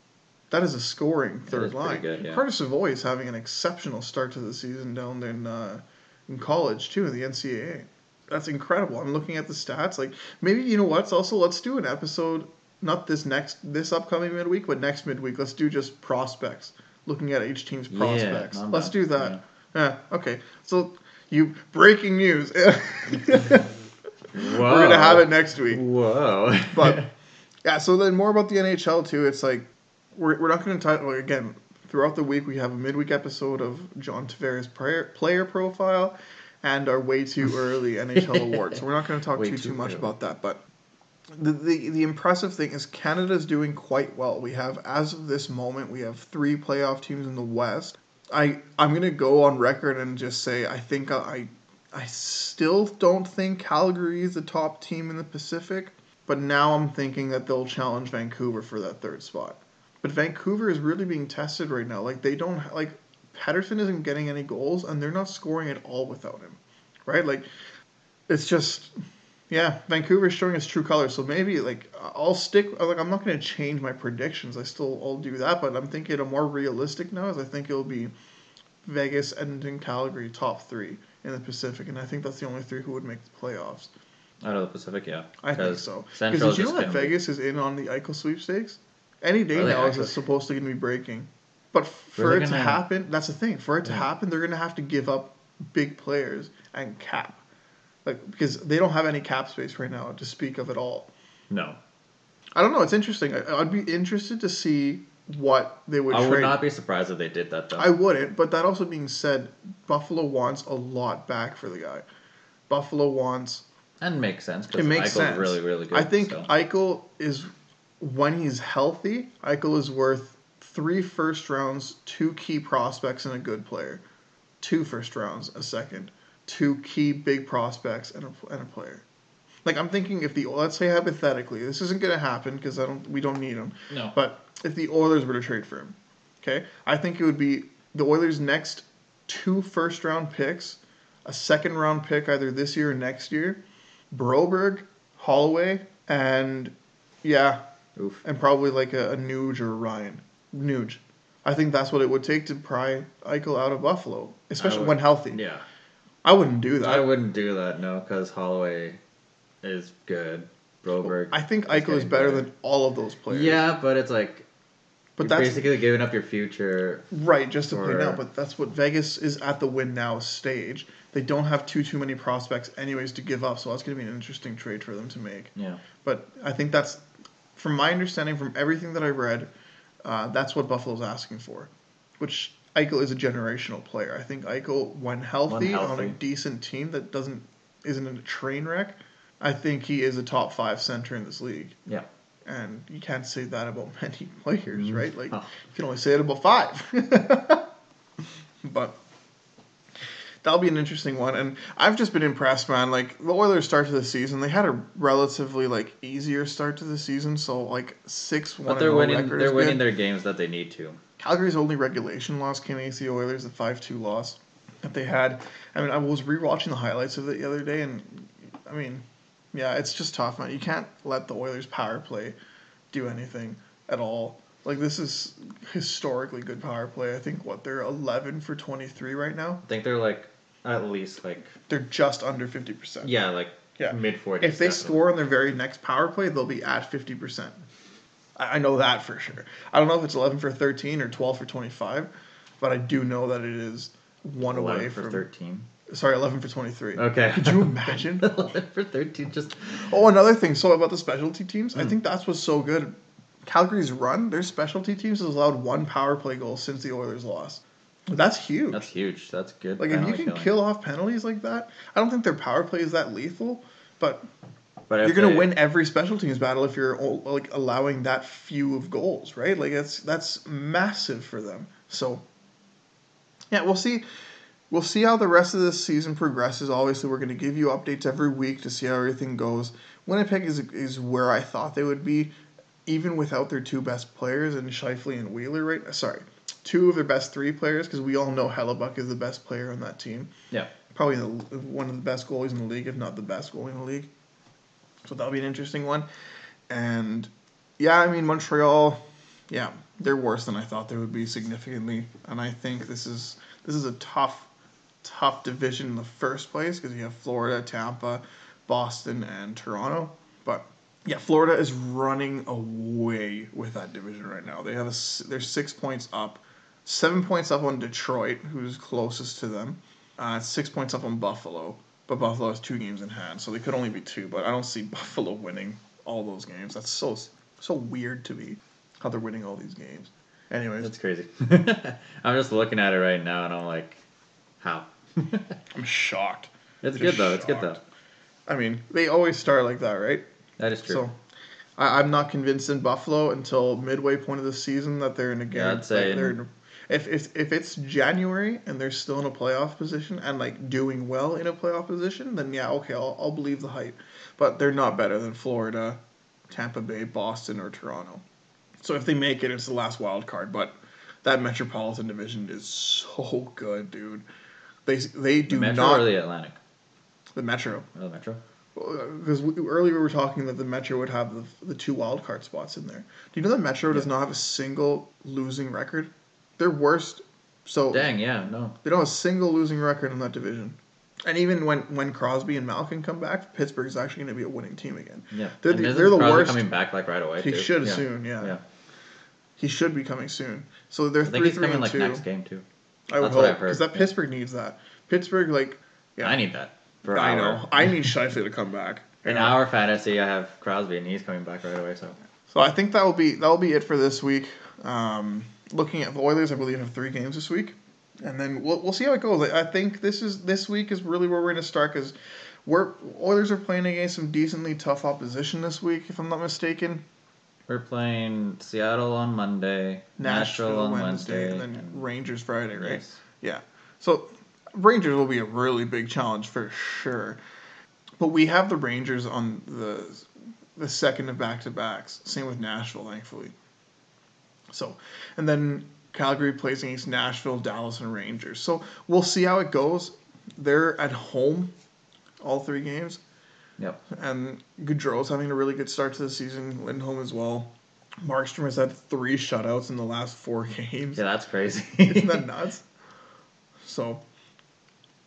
That is a scoring That third is pretty line. good, yeah. Carter Savoy is having an exceptional start to the season down in college too, in the NCAA. That's incredible. I'm looking at the stats. Like maybe you know what? Let's do an episode. Not this upcoming midweek, but next midweek. Let's do just prospects, looking at each team's prospects. I'm Let's down. do that. Yeah. Okay. So breaking news. Whoa. We're gonna have it next week. Whoa. But yeah. So then more about the NHL too. It's like we're not going to talk again. Throughout the week, we have a midweek episode of John Tavares' player profile and our way too early NHL awards. So we're not going to talk too much about that. But the impressive thing is Canada's doing quite well. We have, as of this moment, we have 3 playoff teams in the West. I'm going to go on record and just say I think I still don't think Calgary is the top team in the Pacific. But now I'm thinking that they'll challenge Vancouver for that 3rd spot. But Vancouver is really being tested right now. Like they don't Pettersson isn't getting any goals, and they're not scoring at all without him, right? Like it's just Vancouver's showing its true colors. So maybe I'll stick. I'm not going to change my predictions. I'll do that, but I'm thinking a more realistic now is I think it'll be Vegas, Edmonton, Calgary, top 3 in the Pacific, and I think that's the only 3 who would make the playoffs. Out of the Pacific, yeah. I think so. Because Central did you know that Vegas is in on the Eichel sweepstakes? Any day now is supposed to be breaking. But for it to happen, that's the thing. For it to happen, they're going to have to give up big players and cap. Because they don't have any cap space right now to speak of at all. No. I don't know. It's interesting. I'd be interested to see what they would trade. I would not be surprised if they did that, though. I wouldn't. But that also being said, Buffalo wants a lot back for the guy. Buffalo wants... And makes sense. It makes sense. Eichel's really, really good. I think Eichel is... When he's healthy, Eichel is worth 3 first rounds, 2 key prospects, and a good player. 2 first rounds, a second. 2 key big prospects, and a player. I'm thinking let's say hypothetically, this isn't going to happen because we don't need him. No. But if the Oilers were to trade for him, okay, I think it would be the Oilers' next 2 first round picks, a second round pick either this year or next year, Broberg, Holloway, and Oof. and probably a Nuge or a Ryan. Nuge. I think that's what it would take to pry Eichel out of Buffalo, especially when healthy. Yeah. I wouldn't do that. I wouldn't do that, no, because Holloway is good. Broberg. I think Eichel is better than all of those players. Yeah, but it's you're basically giving up your future. Right, just to play now. But that's what Vegas is at the win now stage. They don't have too many prospects anyways to give up, so that's going to be an interesting trade for them to make. Yeah. But I think that's, from my understanding, from everything that I read, that's what Buffalo's asking for, which Eichel is a generational player. I think Eichel, when healthy on a decent team that isn't a train wreck, I think he is a top 5 center in this league. Yeah. And you can't say that about many players, right? You can only say it about 5. But that'll be an interesting one. And I've just been impressed, man. The Oilers start to the season, they had a relatively easier start to the season. So 6-1. But they're winning their games that they need to. Calgary's only regulation loss came against the Oilers, the 5-2 loss that they had. I mean, I was rewatching the highlights of it the other day, and I mean, yeah, it's just tough, man. You can't let the Oilers' power play do anything at all. This is historically good power play. I think they're 11 for 23 right now. I think they're at least they're just under 50%. Yeah, mid 40s. If they score on their very next power play, they'll be at 50%. I know that for sure. I don't know if it's 11 for 13 or 12 for 25, but I do know that it is one away from 13. Sorry, 11 for 23. Okay. Could you imagine? 11 for 13, just... Oh, another thing. So about the specialty teams, I think that's what's so good. Calgary's run, their specialty teams has allowed 1 power play goal since the Oilers lost. That's huge. That's huge. That's good. If you can kill off penalties like that, I don't think their power play is that lethal, but you're going to win every special teams battle if you're allowing that few of goals, right? That's massive for them. So, yeah, we'll see. We'll see how the rest of this season progresses. Obviously, we're going to give you updates every week to see how everything goes. Winnipeg is where I thought they would be. even without their two best players in Scheifele and Wheeler, right? Sorry, two of their best three players, because we all know Hellebuck is the best player on that team. Yeah. Probably one of the best goalies in the league, if not the best goalie in the league. So that'll be an interesting one. And yeah, I mean, Montreal, yeah, they're worse than I thought they would be significantly. And I think this is a tough division in the first place, because you have Florida, Tampa, Boston, and Toronto. But yeah, Florida is running away with that division right now. They're 6 points up, 7 points up on Detroit, who's closest to them. 6 points up on Buffalo, but Buffalo has 2 games in hand, so they could only be 2. But I don't see Buffalo winning all those games. That's so weird to me, how they're winning all these games. Anyways, That's crazy. I'm just looking at it right now, and I'm like, how? I'm shocked. It's Just good though. It's good though. shocked. I mean, they always start like that, right? That is true. So I'm not convinced in Buffalo until midway point of the season that they're in a game. Yeah, I'd say if it's January and they're still in a playoff position and like doing well in a playoff position, then yeah, okay, I'll believe the hype. But they're not better than Florida, Tampa Bay, Boston, or Toronto. So if they make it, it's the last wild card. But that Metropolitan Division is so good, dude. They do the Metro not or the Atlantic. the Metro. Oh, the Metro. Because earlier we were talking that the Metro would have the 2 wild card spots in there. Do you know that Metro does not have a single losing record? They're worst. So Dang, yeah, no. they don't have a single losing record in that division. And even when Crosby and Malkin come back, Pittsburgh is actually going to be a winning team again. Yeah, they're and the Crosby worst. Coming back like right away. He too. should soon. Yeah. He should be coming soon. So they're I think 3-3 he's coming and like 2. next game too. I would That's what hope, I've heard. because that Pittsburgh needs that. Pittsburgh, like, yeah, I need that. For I our, know. I need Scheifele to come back. In our fantasy, I have Crosby, and he's coming back right away. So I think that'll be it for this week. Looking at the Oilers, I believe have 3 games this week, and then we'll see how it goes. I think this week is really where we're going to start, because Oilers are playing against some decently tough opposition this week, if I'm not mistaken. We're playing Seattle on Monday, Nashville on Wednesday, and then Rangers Friday, right? Yes. Yeah. So Rangers will be a really big challenge for sure. But we have the Rangers on the second of back-to-backs. Same with Nashville, thankfully. So, and then Calgary plays against Nashville, Dallas, and Rangers. So we'll see how it goes. They're at home, all 3 games. Yep. And Gaudreau's having a really good start to the season. Lindholm as well. Markstrom has had 3 shutouts in the last 4 games. Yeah, that's crazy. Isn't that nuts? So,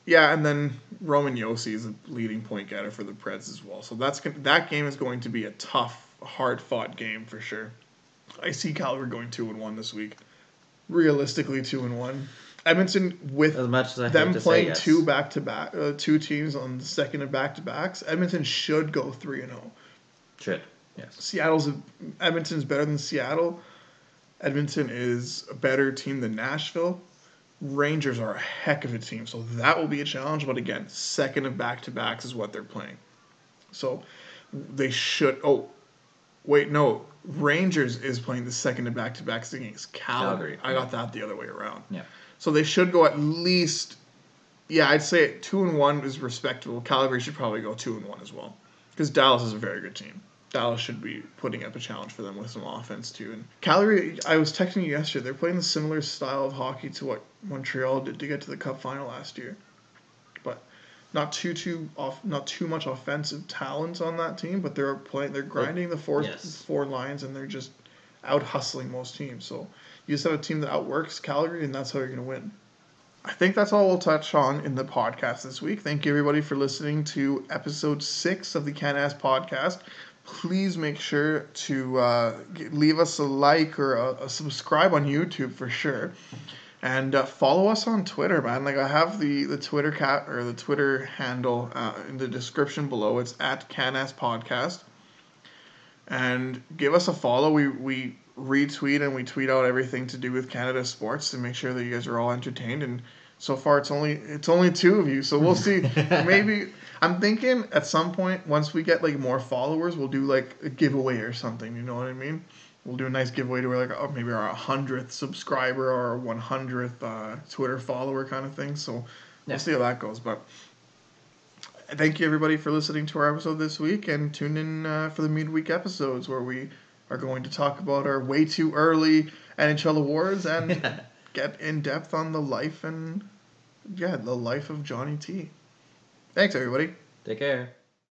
yeah, and then Roman Josi is a leading point getter for the Preds as well. So that game is going to be a tough, hard-fought game for sure. I see Calgary going 2-1 this week. Realistically, 2-1. Edmonton, with as much as I them hate to playing say yes. 2 back-to-back, 2 teams on the second of back-to-backs, Edmonton should go 3-0. Should, yes. Edmonton's better than Seattle. Edmonton is a better team than Nashville. Rangers are a heck of a team, so that will be a challenge. But again, second of back-to-backs is what they're playing. So they should... Oh, wait, no. Rangers is playing the second of back-to-backs against Calgary. I got that the other way around. Yeah. So they should go at least... Yeah, I'd say 2-1 is respectable. Calgary should probably go 2-1 as well. Because Dallas is a very good team. Dallas should be putting up a challenge for them with some offense too. And Calgary, I was texting you yesterday, they're playing a similar style of hockey to what Montreal did to get to the Cup final last year. But not too much offensive talent on that team, but they're grinding the four lines, and they're just out hustling most teams. So you just have a team that outworks Calgary, and that's how you're going to win. I think that's all we'll touch on in the podcast this week. Thank you, everybody, for listening to episode 6 of the Can-Ass podcast. Please make sure to leave us a like or a subscribe on YouTube for sure. And follow us on Twitter, man. Like, I have the Twitter the Twitter handle in the description below. It's at Can-Ass Podcast. And give us a follow. We retweet and we tweet out everything to do with Canada sports to make sure that you guys are all entertained. And so far, it's only 2 of you, so we'll see. Maybe I'm thinking at some point, once we get like more followers, we'll do like a giveaway or something. You know what I mean? We'll do a nice giveaway to like maybe our 100th subscriber or 100th Twitter follower kind of thing. So we'll see how that goes. But thank you, everybody, for listening to our episode this week, and tune in for the midweek episodes where we are going to talk about our way too early NHL awards and get in depth on the life of Johnny T. Thanks, everybody. Take care.